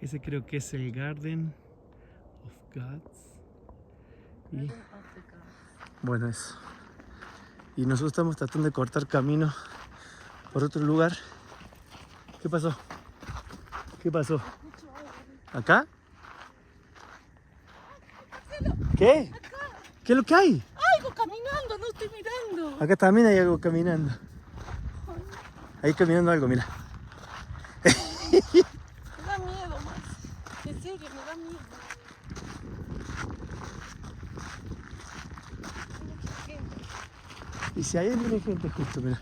Ese creo que es el Garden of Gods. Y bueno, eso. Y nosotros estamos tratando de cortar camino por otro lugar. ¿Qué pasó? ¿Qué pasó? ¿Acá? ¿Qué? ¿Qué es lo que hay? Algo caminando, no estoy mirando. Acá también hay algo caminando. Ahí caminando algo, mira. Me da miedo, Max. En serio, me da miedo. Y si ahí viene gente justo, mira.